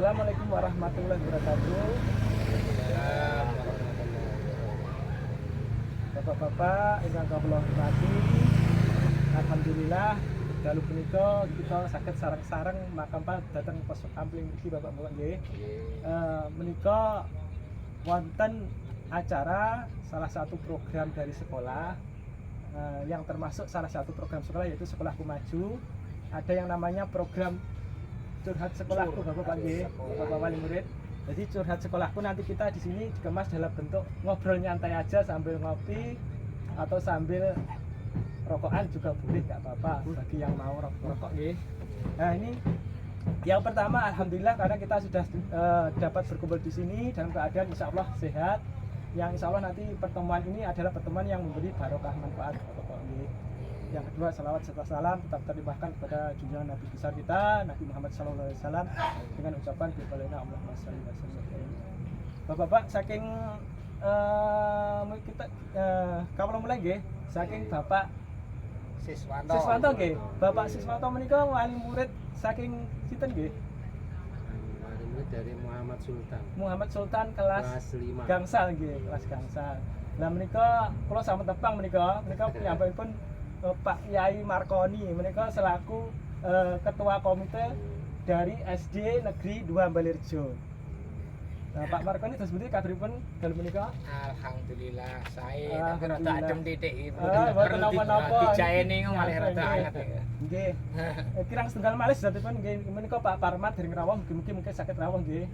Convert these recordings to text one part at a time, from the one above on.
Assalamualaikum warahmatullahi wabarakatuh. Bapak-bapak ingkang kula hormati, alhamdulillah dalu punika kita saged sareng-sareng makampa dhateng pos ampling iki bapak-bapak nggih. Menika wonten acara salah satu program dari sekolah yang termasuk salah satu program sekolah yaitu Sekolahku Maju. Ada yang namanya program curhat sekolahku bapak-bapak nggih, bapak wali murid. Jadi curhat sekolahku nanti kita di sini dikemas dalam bentuk ngobrol nyantai aja sambil ngopi atau sambil rokokan juga boleh, nggak apa-apa bagi yang mau rokok nggih. Nah ini yang pertama alhamdulillah karena kita sudah dapat berkumpul di sini dalam keadaan insya Allah sehat. Yang insya Allah nanti pertemuan ini adalah pertemuan yang memberi barokah manfaat bapak-bapak nggih. Yang kedua, salawat serta salam tetap terlimpahkan kepada junjungan Nabi besar kita Nabi Muhammad SAW dengan ucapan biqaulina Allahumma shalli wa sallim. Bapak-bapak saking kita kawula mulai nggih saking Bapak Siswanto nggih. Bapak Siswanto menika wali murid saking sinten nggih? Wali murid dari Muhammad Sultan. Muhammad Sultan kelas 5. gangsal nggih, kelas gangsal. Lah menika kula sampun tepang menika piyambakipun Pak Yai Markoni menika selaku ketua komite dari SD Negeri 2 Balirjo. Nah, Pak Markoni terus pundi kabaripun dalem menika? Alhamdulillah saya rada adem titik ibu. Mboten napa-napa. Dijaeni malih rada anget. Nggih. Kirang setunggal malih sedhatipun nggih menika Pak Parmat dari Rawuh mugi-mugi mungkin saged rawuh nggih.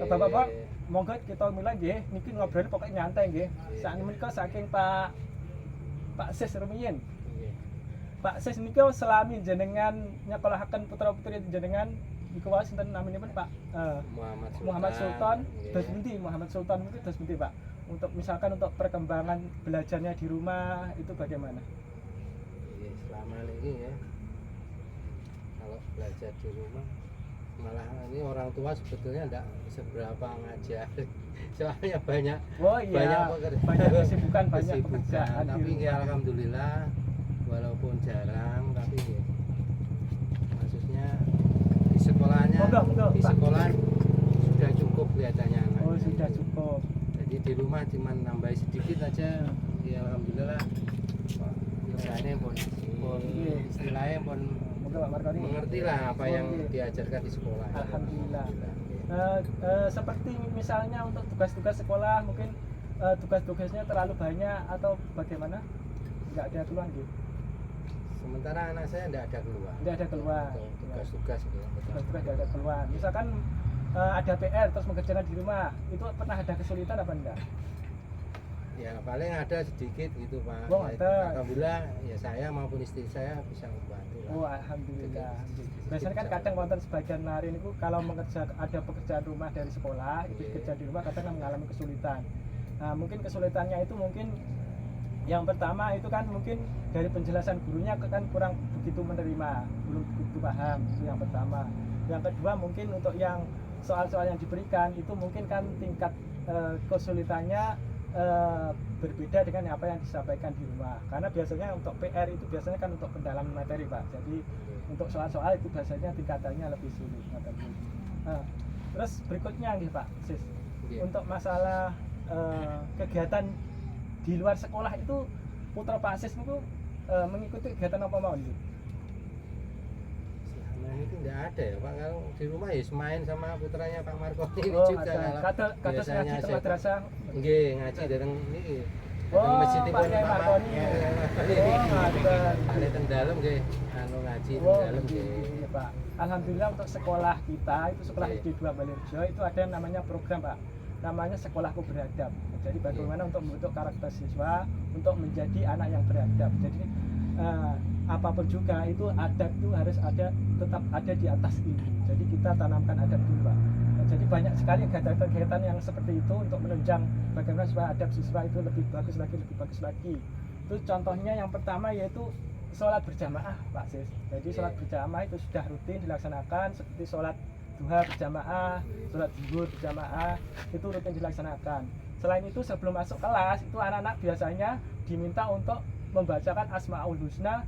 Bapak-bapak monggo kita mulai nggih niki ngobrol pokoknya nyantai nggih. Sak menika saking Pak Sis Rumiyin. Pak Sis niki selami jenengan nyekolahaken putra-putri jenengan niku wae sinten naminipun Pak Muhammad Sultan. Terus pundi Muhammad Sultan itu terus pundi Pak? Untuk misalkan untuk perkembangan belajarnya di rumah itu bagaimana? Iya, selama ini ya. Kalau belajar di rumah malah ini orang tua sebetulnya enggak seberapa ngajar. Soalnya banyak banyak kesibukan, banyak pekerjaan. Tapi ya alhamdulillah walaupun jarang tapi ya, maksudnya di sekolahnya di sekolah sudah cukup kelihatannya anaknya. Oh sudah cukup. Jadi di rumah cuma nambah sedikit aja ya alhamdulillah. Misalnya pun istilahnya pun mengerti lah apa yang diajarkan di sekolah. Alhamdulillah. Seperti misalnya untuk tugas-tugas sekolah mungkin tugas-tugasnya terlalu banyak atau bagaimana? Nggak ada keluhan gitu. Sementara anak saya tidak ada keluar. Tidak ada keluar. Tugas-tugas gitu. Tugas-tugas tidak ada keluar. Misalkan ada PR terus mengerjakan di rumah, itu pernah ada kesulitan apa enggak? Ya paling ada sedikit gitu Pak. Oh, ada. Alhamdulillah ya saya maupun istri saya bisa membantu lah. Oh alhamdulillah. Biasanya kan kadang wonten sebagian hari ini kalau ada pekerjaan rumah dari sekolah, itu kerja di rumah kadang mengalami kesulitan. Nah mungkin kesulitannya itu mungkin yang pertama itu kan mungkin dari penjelasan gurunya kan kurang begitu menerima, belum begitu paham, itu yang pertama. Yang kedua mungkin untuk yang soal-soal yang diberikan itu mungkin kan tingkat kesulitannya berbeda dengan apa yang disampaikan di rumah. Karena biasanya untuk PR itu biasanya kan untuk pendalaman materi Pak. Jadi untuk soal-soal itu biasanya tingkatannya lebih sulit. Terus berikutnya nih Pak Sis, untuk masalah kegiatan di luar sekolah itu putra Pak Sis itu mengikuti kegiatan apa mau nih? Selama ini tidak ada ya Pak. Kalau di rumah ya main sama putranya Pak Markoni ini juga. Kata ngaji di madrasah. Nggih, ngaji datang niki. Masjid Pak Yai Markoni. Ada teng dalem nggih, anu ngaji teng dalem nggih. Pak. Alhamdulillah untuk sekolah kita itu sekolah SD 2 Balirjo itu ada yang namanya program Pak. Namanya Sekolahku Beradab. Jadi bagaimana untuk membentuk karakter siswa untuk menjadi anak yang beradab. Jadi apapun juga itu adab itu harus tetap ada di atas ilmu. Jadi kita tanamkan adab dulu Pak. Jadi banyak sekali kegiatan-kegiatan yang seperti itu untuk menunjang bagaimana supaya adab siswa itu lebih bagus lagi. Itu contohnya yang pertama yaitu sholat berjamaah Pak Sis. Jadi sholat berjamaah itu sudah rutin dilaksanakan seperti sholat duha berjamaah, sholat zuhur berjamaah itu rutin dilaksanakan. Selain itu sebelum masuk kelas itu anak-anak biasanya diminta untuk membacakan Asmaul Husna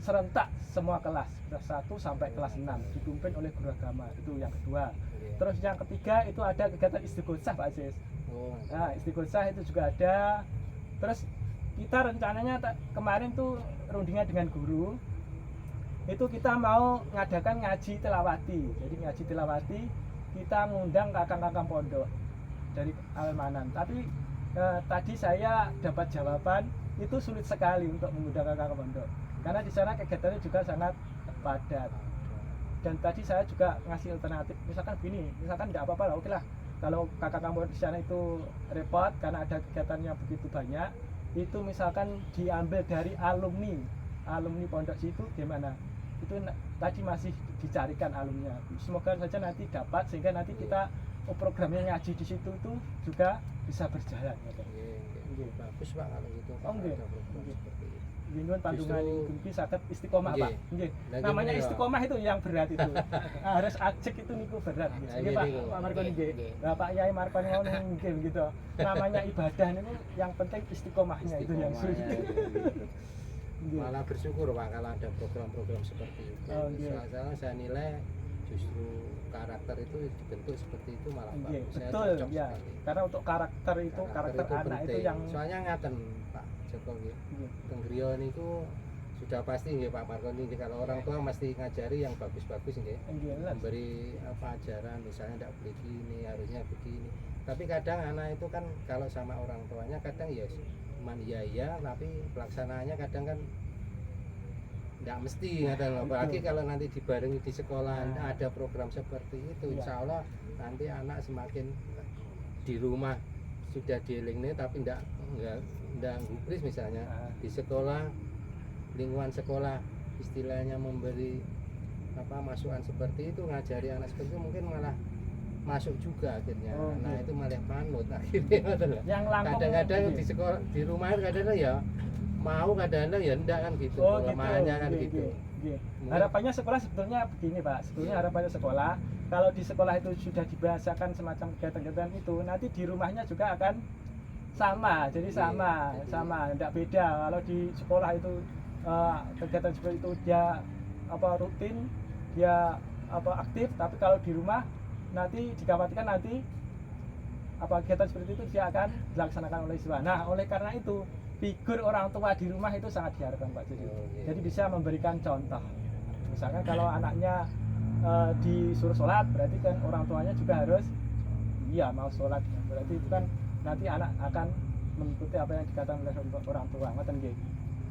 serentak semua kelas 1 sampai kelas 6 dipimpin oleh guru agama, itu yang kedua. Iya. Terus yang ketiga itu ada kegiatan istighosah Pak Aziz. Oh, Nah, istighosah itu juga ada. Terus kita rencananya kemarin tuh rundingan dengan guru itu kita mau ngadakan ngaji tilawati. Jadi ngaji tilawati kita ngundang kakang-kakang pondok dari Almanan. Tapi tadi saya dapat jawaban itu sulit sekali untuk mengundang kakang pondok karena di sana kegiatannya juga sangat padat. Dan tadi saya juga ngasih alternatif, misalkan gini, misalkan nggak apa-apa lah, oke lah kalau kakak pondok di sana itu repot karena ada kegiatannya begitu banyak, itu misalkan diambil dari alumni pondok situ gimana, itu tadi masih dicarikan alumninya. Semoga saja nanti dapat sehingga nanti kita programnya ngaji di situ itu juga bisa berjalan gitu. Iya. Bagus Pak kalau gitu. Oh, nggih. Ada program seperti itu. Ginian pantungan Justru- mungkin sakit istiqomah Pak. Nggih. Nah, Namanya gini, istiqomah itu yang berat itu. Harus ajek itu niku berat. Nah, Nggih iya, Pak, niku. Pak Markoni nggih. Nggih. Bapak Yai Markoni ngono nggih gitu. Namanya ibadah niku yang penting istiqomahnya itu yang sulit. Istiqomahnya. Nggih. Malah bersyukur Pak kalau ada program-program seperti itu. Oh, iya. Soalnya saya nilai justru karakter itu dibentuk seperti itu malah Nggih, bagus. Saya betul cocok ya. sekali. Karena untuk karakter Karakter anak itu penting. yang soalnya ngaten Pak Joko nggih. nggih. Teng griya niku sudah pasti nggih Pak Markoni nggih, kalau orang tua mesti ngajari yang bagus-bagus nggih. Nggih, jelas. Memberi apa ajaran misalnya tidak begini harusnya begini. Tapi kadang anak itu kan kalau sama orang tuanya kadang ya cuman iya tapi pelaksanaannya kadang kan nggak mesti kadang apalagi kalau nanti dibarengi di sekolah Nah. ada program seperti itu Iya. insya Allah nanti anak semakin di rumah sudah dielingne tapi nggak gubris misalnya Nah. di sekolah lingkungan sekolah istilahnya memberi apa masukan seperti itu ngajari anak seperti itu mungkin malah masuk juga akhirnya. Oh, Nah iya. itu malah panut akhirnya ngoten lho. Yang langkung Kadang-kadang nggih. di sekolah di rumah kadang-kadang ya mau kadang-kadang ya enggak kan gitu Oh gitu. kelemahannya kan Nggih, gitu. nggih, nggih. Mungkin- Harapannya sekolah sebetulnya begini Pak. Sebetulnya Iya. harapannya sekolah kalau di sekolah itu sudah dibiasakan semacam kegiatan-kegiatan itu, nanti di rumahnya juga akan sama. Jadi Iya, sama, jadi- sama, tidak beda. Kalau di sekolah itu kegiatan seperti itu dia rutin, dia aktif, tapi kalau di rumah nanti dikhawatirkan nanti kegiatan seperti itu dia akan dilaksanakan oleh siswa. Nah, oleh karena itu figur orang tua di rumah itu sangat diharapkan Pak. Oh, iya. Jadi bisa memberikan contoh. Misalkan kalau anaknya disuruh sholat, berarti kan orang tuanya juga harus mau sholat. Berarti itu kan nanti anak akan mengikuti apa yang dikatakan oleh orang tua. Ngoten nggih.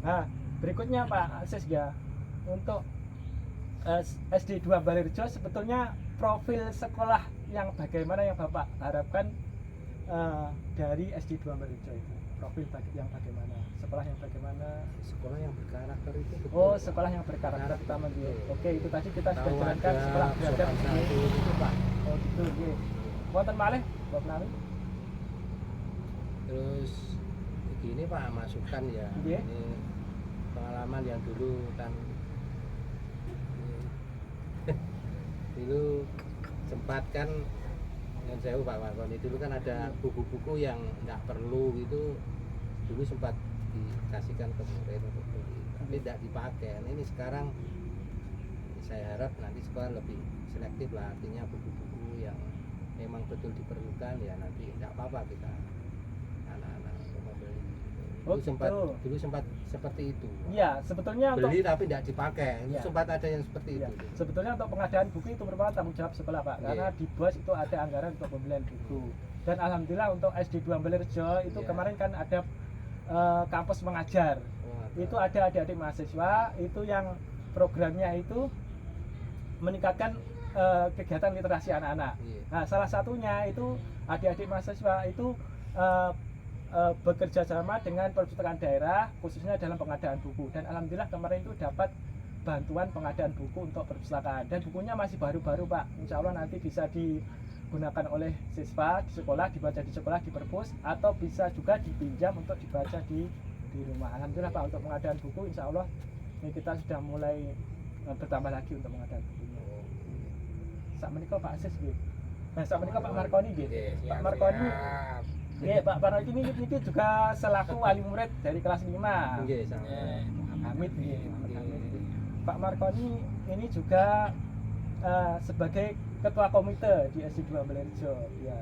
Nah, berikutnya Pak Asis ya, untuk SD 2 Balirjo sebetulnya profil sekolah yang bagaimana yang Bapak harapkan dari SD 2 Balirjo itu? Profil yang bagaimana? Sekolah yang bagaimana? Sekolah yang berkarakter itu betul, Oh, Pak. sekolah yang berkarakter pertama dia. Oke, itu tadi kita sudah Tahu jalankan ada sekolah beradab. sopan santun itu Pak. Oh, gitu nggih. Wonten malih, Bapak Nawi? Terus begini Pak masukan ya. Iya. Ini pengalaman yang dulu kan dulu sempat kan yang saya Pak Markoni dulu kan ada buku-buku yang nggak perlu itu dulu sempat dikasihkan ke murid untuk beli tapi tidak dipakai. Nah, ini sekarang saya harap nanti sekolah lebih selektif lah, artinya buku-buku yang memang betul diperlukan ya nanti tidak apa-apa kita anak-anak untuk membeli. Oh, Dulu sempat seperti itu. Iya, sebetulnya untuk Beli tapi tidak dipakai. Iya. Sempat ada yang seperti Iya. itu. Sebetulnya untuk pengadaan buku itu merupakan tanggung jawab sekolah Pak, karena Iya. di BOS itu ada anggaran untuk pembelian buku. Dan alhamdulillah untuk SD 2 Balirjo itu Iya. kemarin kan ada kampus mengajar. Wah, Itu ada adik-adik mahasiswa itu yang programnya itu meningkatkan kegiatan literasi anak-anak. iya. Nah, salah satunya itu adik-adik mahasiswa itu bekerja sama dengan perpustakaan daerah khususnya dalam pengadaan buku, dan alhamdulillah kemarin itu dapat bantuan pengadaan buku untuk perpustakaan, dan bukunya masih baru-baru Pak. Insya Allah nanti bisa digunakan oleh siswa di sekolah, dibaca di sekolah di perpus, atau bisa juga dipinjam untuk dibaca di rumah. Alhamdulillah Pak, untuk pengadaan buku Insya Allah ini kita sudah mulai bertambah lagi untuk pengadaan bukunya. Sak menika Pak Asis nggih. Nah, sak menika Pak Markoni nggih. Pak Markoni nggih, Pak Markoni ini juga selaku wali murid dari kelas 5. Nggih, sama. Hamid nggih, Muhammad Hamid. Pak Markoni ini juga sebagai ketua komite di SD 2 Ambalrejo. Ya,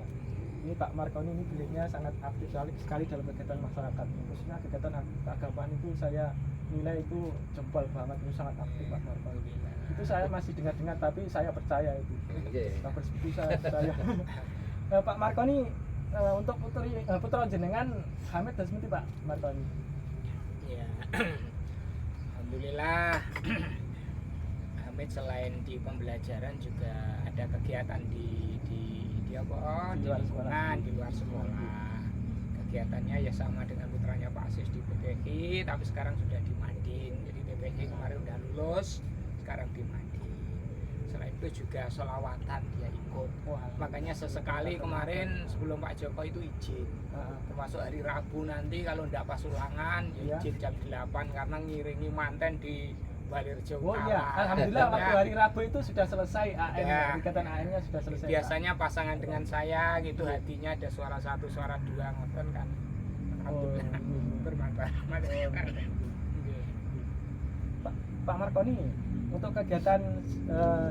ini Pak Markoni ini beliaunya sangat aktif sekali dalam kegiatan masyarakat, khususnya kegiatan keagamaan itu saya nilai itu jempol banget, itu sangat aktif Pak Markoni. Itu saya masih dengar-dengar tapi saya percaya itu. Kabar seperti saya percaya. Pak Markoni untuk putra jenengan Hamid dan Smiti Pak Markoni. Ya. Alhamdulillah. Hamid selain di pembelajaran juga ada kegiatan di apa? Di lingkungan, di luar sekolah. Kegiatannya ya sama dengan putranya Pak Asis di PPG, tapi sekarang sudah di Madin. Jadi PPG kemarin udah lulus, sekarang di Madin. Selain itu juga sholawatan dia ikut. Makanya sesekali kemarin sebelum Pak Joko itu izin. Termasuk hari Rabu nanti kalau enggak pas ulangan ya izin jam 8 karena ngiringi manten di Ambalrejo. Oh iya, alhamdulillah waktu hari Rabu itu sudah selesai AM, ya. Kegiatan AM-nya sudah selesai. Biasanya pasangan dengan saya gitu hatinya ada suara satu, suara dua ngoten kan. Alhamdulillah bermanfaat. Pak Markoni, untuk kegiatan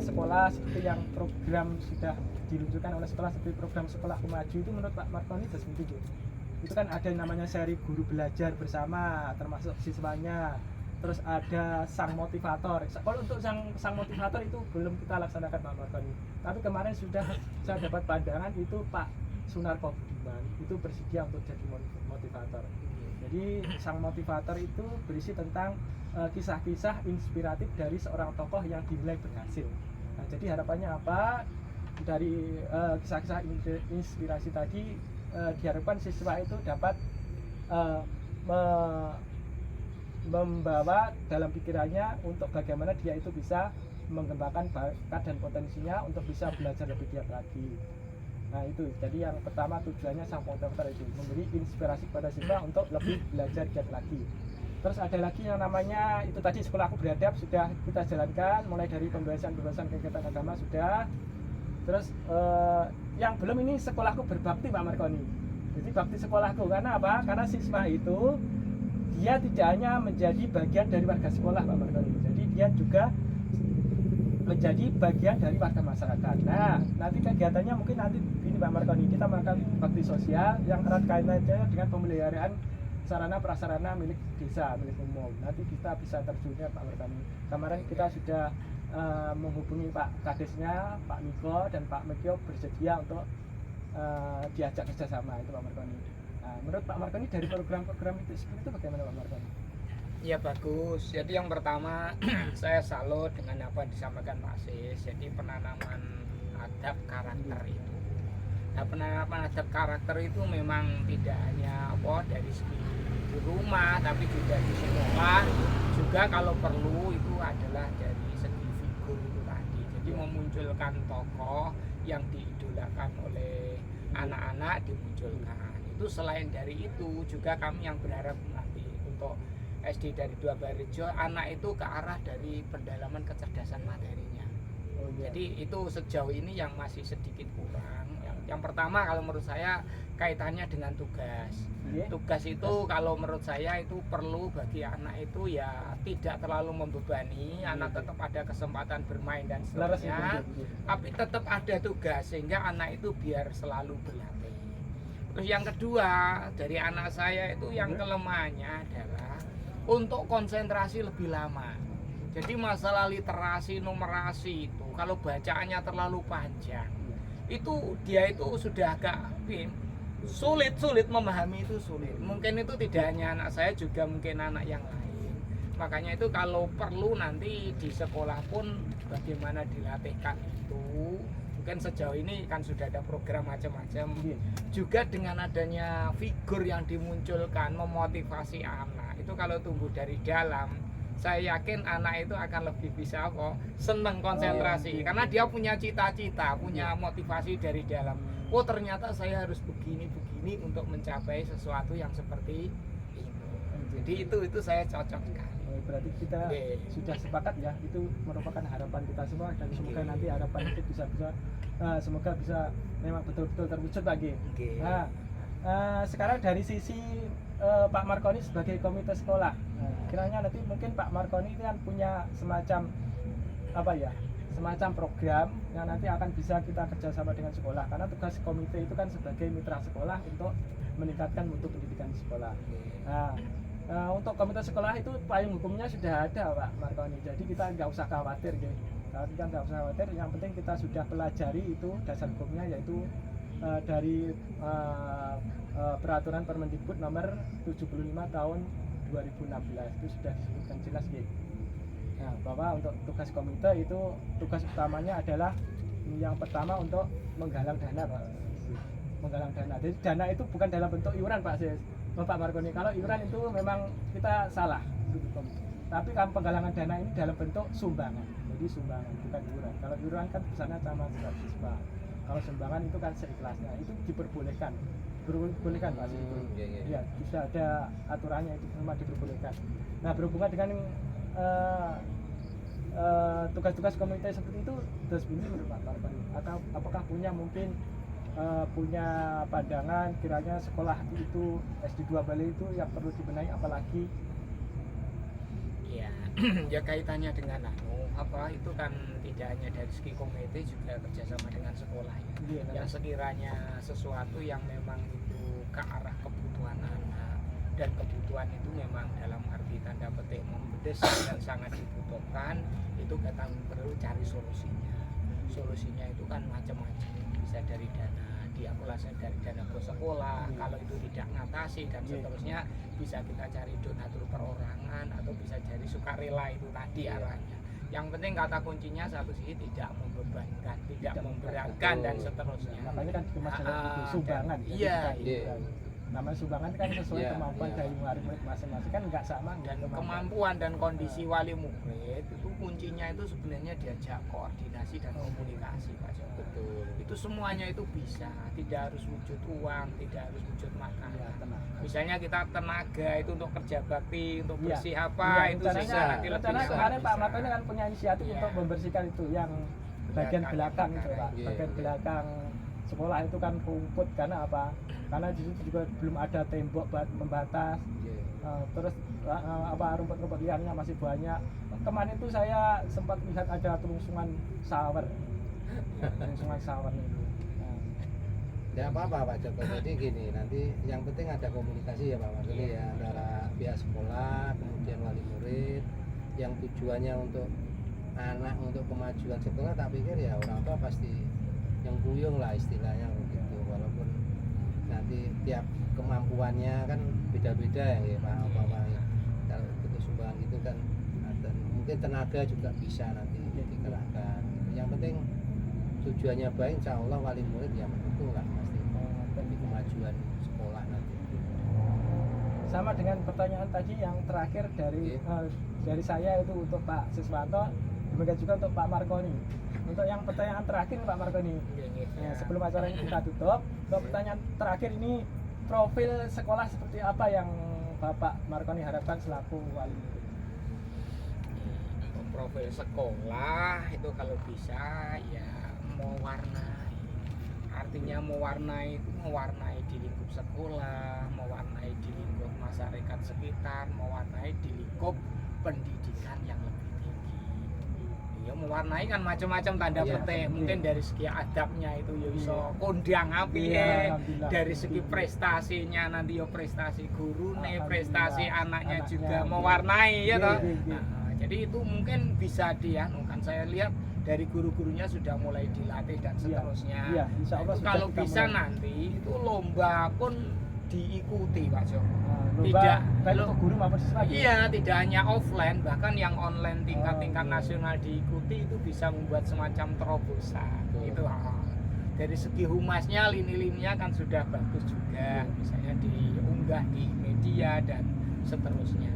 sekolah seperti yang program sudah diluncurkan oleh sekolah seperti program Sekolahku Maju itu menurut Pak Markoni seperti itu kan ada namanya seri guru belajar bersama termasuk siswanya, terus ada sang motivator. Kalau untuk sang motivator itu belum kita laksanakan Pak Markoni, tapi kemarin sudah saya dapat pandangan itu Pak Sunarko Budiman itu bersedia untuk jadi motivator. Jadi sang motivator itu berisi tentang kisah-kisah inspiratif dari seorang tokoh yang dinilai berhasil. Nah, jadi harapannya apa? Dari kisah-kisah inspirasi tadi diharapkan siswa itu dapat membawa dalam pikirannya untuk bagaimana dia itu bisa mengembangkan bakat dan potensinya untuk bisa belajar lebih giat lagi. Nah itu, jadi yang pertama tujuannya sang motivator itu memberi inspirasi kepada siswa untuk lebih belajar giat lagi. Terus ada lagi yang namanya itu tadi Sekolahku Beradab sudah kita jalankan, mulai dari pembahasan kegiatan agama sudah. Terus yang belum ini Sekolahku Berbakti Pak Markoni. Jadi bakti sekolahku karena apa? Karena siswa itu dia tidak hanya menjadi bagian dari warga sekolah Pak Markoni, jadi dia juga menjadi bagian dari warga masyarakat. Nah, nanti kegiatannya mungkin nanti ini Pak Markoni, kita melakukan bakti sosial yang erat kaitannya dengan pemeliharaan sarana prasarana milik desa, milik umum. Nanti kita bisa terjunnya Pak Markoni. Kemarin kita sudah menghubungi Pak Kadesnya, Pak Niko dan Pak Mekyo bersedia untuk diajak kerjasama itu Pak Markoni. Nah, menurut Pak Markoni dari program-program itu seperti itu bagaimana Pak Markoni? Ya bagus. Jadi yang pertama saya salut dengan apa yang disampaikan Pak Sis. Jadi penanaman adab karakter itu. Nah, penanaman adab karakter itu memang tidak hanya apa dari segi di rumah, tapi juga di sekolah. Juga kalau perlu itu adalah dari segi figur itu tadi. Jadi memunculkan tokoh yang diidolakan oleh anak-anak dimunculkan. Itu selain dari itu juga kami yang berharap nanti untuk SD dari 2 Ambalrejo anak itu ke arah dari pendalaman kecerdasan materinya. Jadi itu sejauh ini yang masih sedikit kurang. Yang pertama kalau menurut saya kaitannya dengan tugas. Tugas itu kalau menurut saya itu perlu bagi anak itu ya tidak terlalu membebani. Anak tetap ada kesempatan bermain dan seterusnya, tapi tetap ada tugas sehingga anak itu biar selalu berlatih. Terus yang kedua dari anak saya itu yang kelemahannya adalah untuk konsentrasi lebih lama. Jadi masalah literasi, numerasi itu kalau bacaannya terlalu panjang, itu dia itu sudah agak sulit memahami, itu sulit. Mungkin itu tidak hanya anak saya, juga mungkin anak yang lain. Makanya itu kalau perlu nanti di sekolah pun bagaimana dilatihkan itu. Mungkin sejauh ini kan sudah ada program macam-macam. Juga dengan adanya figur yang dimunculkan memotivasi anak. Itu kalau tumbuh dari dalam, saya yakin anak itu akan lebih bisa seneng konsentrasi. Karena dia punya cita-cita, punya motivasi dari dalam. Oh ternyata saya harus begini untuk mencapai sesuatu yang seperti ini. Jadi itu saya cocok sekali. Berarti kita sudah sepakat ya, itu merupakan harapan kita semua dan semoga nanti harapan itu semoga bisa memang betul-betul terwujud lagi. Nah, sekarang dari sisi Pak Markoni sebagai komite sekolah, Nah, kiranya nanti mungkin Pak Markoni ini kan punya semacam apa ya, semacam program yang nanti akan bisa kita kerjasama dengan sekolah, karena tugas komite itu kan sebagai mitra sekolah untuk meningkatkan mutu pendidikan di sekolah. Nah, untuk komite sekolah itu payung hukumnya sudah ada Pak Markoni, jadi kita nggak usah khawatir gitu. Kita nggak usah khawatir, yang penting kita sudah pelajari itu dasar hukumnya, yaitu dari peraturan Permendikbud nomor 75 tahun 2016 itu sudah disebutkan jelas gitu. Nah, bahwa untuk tugas komite itu tugas utamanya adalah yang pertama untuk menggalang dana Pak. Menggalang dana. Jadi dana itu bukan dalam bentuk iuran Pak Sis. Pak Markoni, kalau iuran itu memang kita salah. Tapi kan penggalangan dana ini dalam bentuk sumbangan. Jadi sumbangan bukan iuran. Kalau iuran kan besarnya sama siswa. Kalau sumbangan itu kan seikhlasnya. Itu diperbolehkan. Diperbolehkan Pak Sis. Ya, bisa ada aturannya, itu memang diperbolehkan. Nah, berhubungan dengan tugas-tugas komite seperti itu, terus ini menurut Pak Markoni, atau apakah punya mungkin punya pandangan kiranya sekolah itu SD 2 Bali itu yang perlu dibenahi apalagi? Ya, ya kaitannya dengan apa itu kan tidak hanya dari segi komite, juga kerjasama dengan sekolah ya. Iya, Yang sekiranya sesuatu yang memang itu ke arah kebutuhan anak, dan kebutuhan itu memang dalam arti tanda petik mendesak dan sangat dibutuhkan, itu kita perlu cari solusinya. Solusinya itu kan macam-macam, bisa dari dana diakulasi, dari dana bos sekolah, kalau itu tidak ngatasi dan seterusnya bisa kita cari donatur perorangan atau bisa cari sukarela, itu tadi arahnya. Yang penting kata kuncinya satu sisi tidak membebankan, tidak memberatkan dan seterusnya. Makanya kan dikemas dalam sumbangan. Iya. Namanya sumbangan kan sesuai kemampuan dari murid masing-masing, kan nggak sama dan kemampuan dan kondisi wali murid itu kuncinya itu sebenarnya diajak koordinasi dan komunikasi Pak Joko. Betul. Itu semuanya itu bisa, tidak harus wujud uang, tidak harus wujud makanan. Misalnya kita tenaga itu untuk kerja bakti, untuk bersih apa itu bisa nanti lebih karena bisa. kemarin Pak Markoni kan punya inisiatif untuk membersihkan itu yang bagian belakang itu Pak, bagian belakang sekolah itu kan rumput, karena apa? Karena di situ juga belum ada tembok pembatas, terus rumput-rumput liarnya masih banyak. Kemarin itu saya sempat lihat ada terungsungan sawer, terungsungan sawer itu. Tidak apa-apa Pak Joko, jadi gini, nanti yang penting ada komunikasi ya Pak Markoni ya, antara pihak sekolah, kemudian wali murid, yang tujuannya untuk anak, untuk kemajuan sekolah, tak pikir ya orang tua pasti yang guyung lah istilahnya begitu, walaupun nanti tiap kemampuannya kan beda-beda ya Pak, kalau untuk sumbangan gitu kan, dan mungkin tenaga juga bisa nanti dikerahkan. Yang penting tujuannya baik, insya Allah wali murid ya mendukung lah pasti demi kemajuan sekolah nanti. Sama dengan pertanyaan tadi yang terakhir dari saya itu untuk Pak Siswanto, demikian juga untuk Pak Markoni. Untuk yang pertanyaan terakhir Pak Markoni, sebelum acara ini kita tutup, untuk pertanyaan terakhir ini, profil sekolah seperti apa yang Bapak Markoni harapkan selaku wali murid? Profil sekolah itu kalau bisa ya mewarnai, artinya mewarnai di lingkup sekolah, mewarnai di lingkup masyarakat sekitar, mewarnai di lingkup pendidikan yang lebih tinggi. Ya mewarnai kan macam-macam tanda petik, mungkin dari segi adabnya itu ya iso kondang api dari segi prestasinya nanti ya prestasi gurune, prestasi anaknya juga mewarnai ya toh. Jadi itu mungkin bisa dianukan, saya lihat dari guru-gurunya sudah mulai dilatih dan seterusnya. Itu kalau bisa nanti itu lomba pun diikuti Pak Jo. Tidak untuk guru maupun siswa. Iya, tidak hanya offline, bahkan yang online tingkat-tingkat nasional diikuti, itu bisa membuat semacam terobosan. Itu dari segi humasnya, lini-lininya kan sudah bagus juga, misalnya diunggah di media dan seterusnya.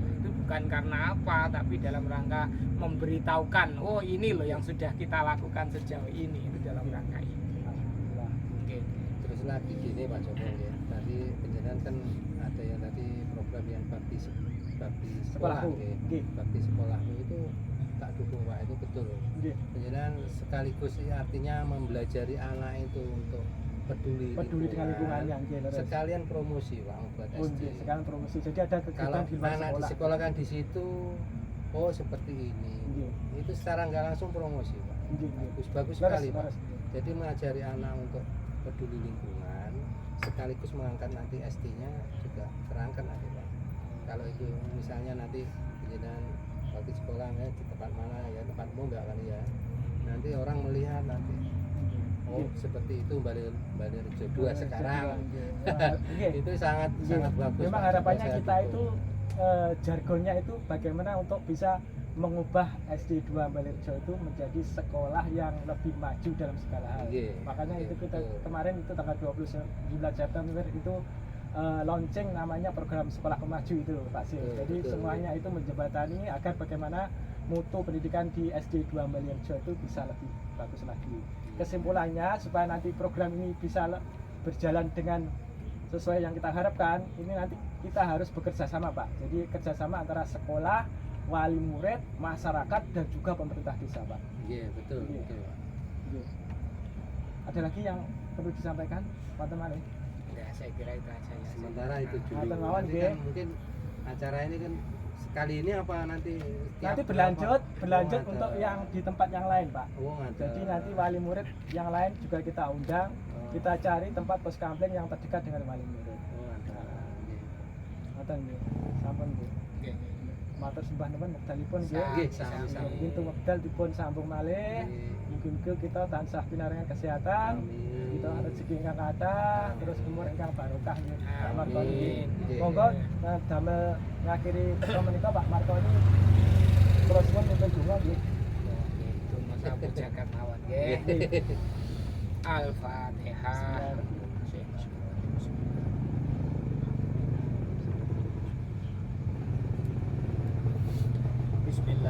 Bukan karena apa, tapi dalam rangka memberitahukan, oh ini loh yang sudah kita lakukan sejauh ini, itu dalam rangka ini. Oke. Terus lagi gini Pak Joko ya, tadi penjelasan kan ada yang tadi program yang bakti sekolah, bakti sekolah itu tak dukung Pak, itu betul. Penjelasan sekaligus artinya membelajari anak itu untuk peduli dengan lingkungannya nggih leres. sekalian promosi Pak buat Oh, SD. nggih, sekarang promosi. Jadi ada Kalau kegiatan di luar anak sekolah. disekolahkan di situ, oh seperti ini, Nggih. itu secara nggak langsung promosi Pak. Nggih, nggih. Bagus Leres, sekali Pak. leres. Jadi mengajari anak untuk peduli lingkungan, sekaligus mengangkat nanti SD-nya juga terangkat nanti Pak. Kalau itu misalnya nanti dengan waktu sekolah ya, di tempat mana ya, tempatmu enggak kali ya, nanti orang melihat nanti, oh seperti itu Bali Rejo 2 sekarang. Nggih. Itu sangat sangat bagus Memang Pak. harapannya Saya kita dukung. itu jargonnya itu bagaimana untuk bisa mengubah SD 2 Balirjo itu menjadi sekolah yang lebih maju dalam segala hal. Iya, Makanya iya, itu kita betul. kemarin itu tanggal 29 September itu launching namanya program sekolah maju itu Pak Sil. Betul, Jadi betul, semuanya itu menjembatani agar bagaimana mutu pendidikan di SD 2 Balirjo itu bisa lebih bagus lagi. Kesimpulannya supaya nanti program ini bisa berjalan dengan sesuai yang kita harapkan, ini nanti kita harus bekerja sama Pak. Jadi kerjasama antara sekolah, wali murid, masyarakat dan juga pemerintah desa Pak. Iya betul Iya. betul Pak. Oke. Ada lagi yang perlu disampaikan Pak Teman? Ya, saya kira itu aja ya. Sementara itu dulu. Matur nuwun, Nanti nggih. kan mungkin acara ini kan sekali ini apa nanti? Nanti tiap berlanjut berapa? Oh, untuk ada. yang di tempat yang lain Pak. Oh, ada. Jadi nanti wali murid yang lain juga kita undang, Oh. kita cari tempat pos kampleng yang terdekat dengan wali murid. Oh, ada. Nggih. Ngoten nggih. Sampun nggih. Oke. Matur sembah nuwun wektalipun nggih. Nggih, Sama-sama. sami-sami. Begitu wekdal dipun sambung malih. Nggih. Mungkin kita tansah pinaringan kesehatan. Amin. Kita ada rezeki ingkang kathah, terus umur ingkang barokah nggih. Pak Martoni. Amin. Nggih. Monggo damel ngakhiri pertemuan menika Pak Martoni. Terus suwun mimpin donga nggih. Itu sabu jagat mawon nggih. Al-Fatihah.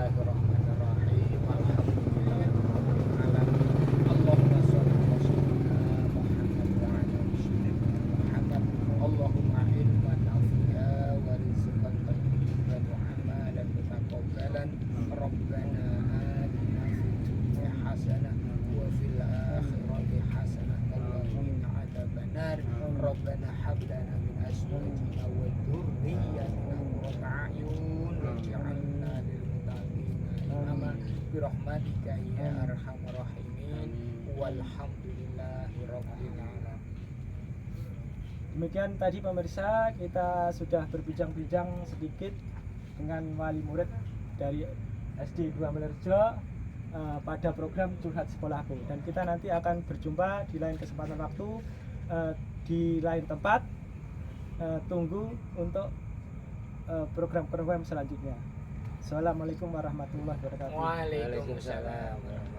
Bismillahirrahmanirrahim. Alhamdulillahirabbil alamin. Allahumma shalli wa sallim ala Muhammad wa ala sayyidina Muhammad. Allahumma ilman nafi'a wa rizqan thayyiban wa amalan mutaqabbalan. Rabbana atina fid dunya hasanah wa fil akhirati hasanah wa qina adzabannar. Rabbana hab lana min azwajina wa dhurriyyatina qurrata a'yun waj'alna lil muttaqina imama bi rahmatika ya arhamar rahimin walhamdulillahi rabbil alamin. Demikian tadi pemirsa, kita sudah berbincang-bincang sedikit dengan wali murid dari SD 2 Balirjo pada program Curhat Sekolahku, dan kita nanti akan berjumpa di lain kesempatan waktu di lain tempat. Tunggu untuk program-program selanjutnya. Assalamualaikum warahmatullahi wabarakatuh. Waalaikumsalam. Waalaikumsalam.